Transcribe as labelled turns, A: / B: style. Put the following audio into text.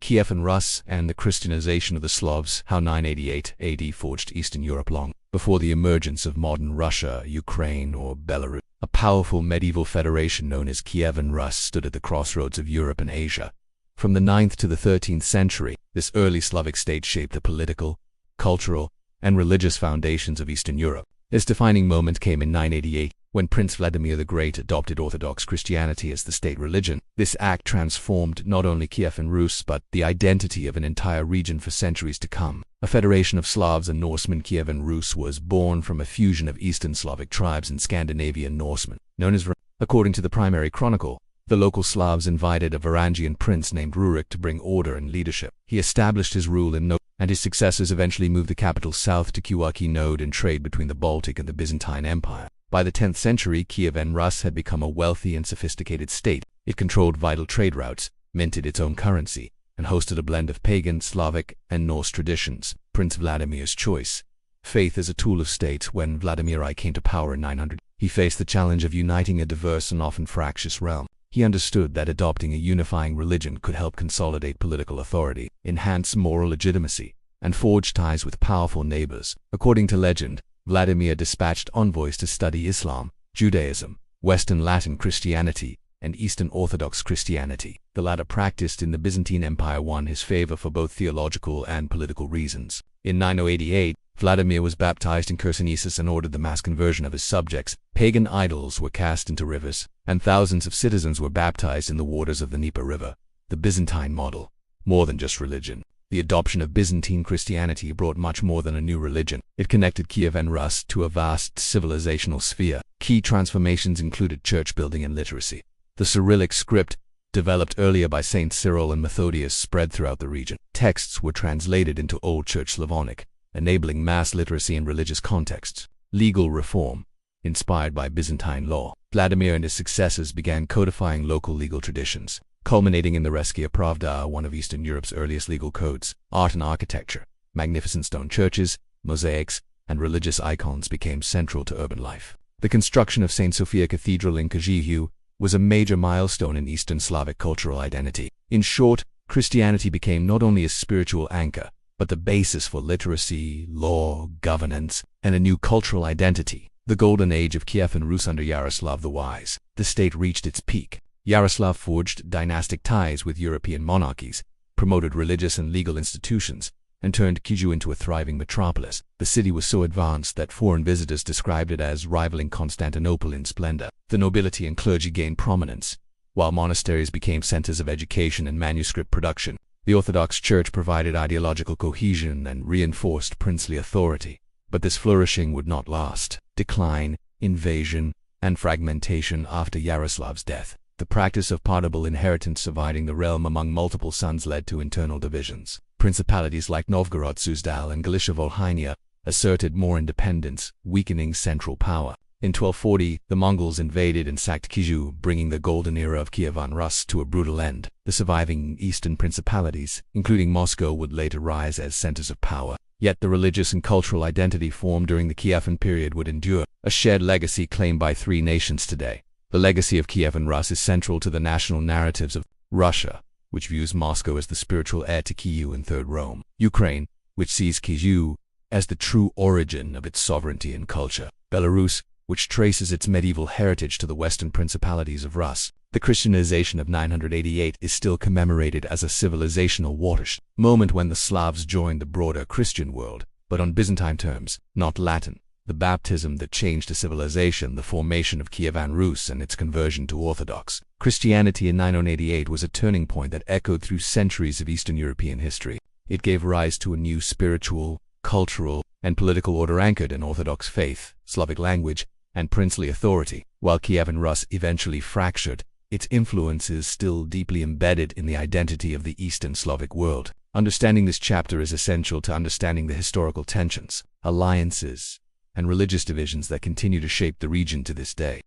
A: Kievan Rus and the Christianization of the Slavs, how 988 AD forged Eastern Europe long before the emergence of modern Russia, Ukraine, or Belarus. A powerful medieval federation known as Kievan Rus stood at the crossroads of Europe and Asia. From the 9th to the 13th century, this early Slavic state shaped the political, cultural, and religious foundations of Eastern Europe. Its defining moment came in 988, when Prince Vladimir the Great adopted Orthodox Christianity as the state religion. This act transformed not only Kievan Rus but the identity of an entire region for centuries to come. A federation of Slavs and Norsemen, Kievan Rus was born from a fusion of Eastern Slavic tribes and Scandinavian Norsemen, known as According to the primary chronicle, the local Slavs invited a Varangian prince named Rurik to bring order and leadership. He established his rule in Node, and his successors eventually moved the capital south to Kyiv node and trade between the Baltic and the Byzantine Empire. By the 10th century, Kievan Rus had become a wealthy and sophisticated state. It controlled vital trade routes, minted its own currency, and hosted a blend of pagan, Slavic, and Norse traditions. Prince Vladimir's choice. Faith as a tool of state. When Vladimir I came to power in 900, he faced the challenge of uniting a diverse and often fractious realm. He understood that adopting a unifying religion could help consolidate political authority, enhance moral legitimacy, and forge ties with powerful neighbors. According to legend, Vladimir dispatched envoys to study Islam, Judaism, Western Latin Christianity, and Eastern Orthodox Christianity. The latter practiced in the Byzantine Empire won his favor for both theological and political reasons. In 988, Vladimir was baptized in Chersonesus and ordered the mass conversion of his subjects. Pagan idols were cast into rivers, and thousands of citizens were baptized in the waters of the Dnieper River. The Byzantine model. More than just religion. The adoption of Byzantine Christianity brought much more than a new religion. It connected Kievan Rus to a vast civilizational sphere. Key transformations included church building and literacy. The Cyrillic script, developed earlier by Saint Cyril and Methodius, spread throughout the region. Texts were translated into Old Church Slavonic, enabling mass literacy in religious contexts. Legal reform, inspired by Byzantine law. Vladimir and his successors began codifying local legal traditions, culminating in the Reskia Pravda, one of Eastern Europe's earliest legal codes. Art and architecture, magnificent stone churches, mosaics, and religious icons became central to urban life. The construction of St. Sophia Cathedral in Kyiv was a major milestone in Eastern Slavic cultural identity. In short, Christianity became not only a spiritual anchor, but the basis for literacy, law, governance, and a new cultural identity. The golden age of Kievan Rus under Yaroslav the Wise. The state reached its peak. Yaroslav forged dynastic ties with European monarchies, promoted religious and legal institutions, and turned Kyiv into a thriving metropolis. The city was so advanced that foreign visitors described it as rivaling Constantinople in splendor. The nobility and clergy gained prominence, while monasteries became centers of education and manuscript production. The Orthodox Church provided ideological cohesion and reinforced princely authority. But this flourishing would not last. Decline, invasion, and fragmentation after Yaroslav's death. The practice of partible inheritance dividing the realm among multiple sons led to internal divisions. Principalities like Novgorod, Suzdal, and Galicia-Volhynia asserted more independence, weakening central power. In 1240, the Mongols invaded and sacked Kyiv, bringing the golden era of Kievan Rus to a brutal end. The surviving eastern principalities, including Moscow, would later rise as centers of power. Yet the religious and cultural identity formed during the Kievan period would endure, a shared legacy claimed by three nations today. The legacy of Kievan Rus is central to the national narratives of Russia, which views Moscow as the spiritual heir to Kyiv and Third Rome. Ukraine, which sees Kyiv as the true origin of its sovereignty and culture. Belarus, which traces its medieval heritage to the western principalities of Rus. The Christianization of 988 is still commemorated as a civilizational watershed moment when the Slavs joined the broader Christian world, but on Byzantine terms, not Latin. The baptism that changed a civilization, the formation of Kievan Rus and its conversion to Orthodox Christianity in 988 was a turning point that echoed through centuries of Eastern European history. It gave rise to a new spiritual, cultural, and political order anchored in Orthodox faith, Slavic language, and princely authority. While Kievan Rus eventually fractured, its influence is still deeply embedded in the identity of the Eastern Slavic world. Understanding this chapter is essential to understanding the historical tensions, alliances, and religious divisions that continue to shape the region to this day.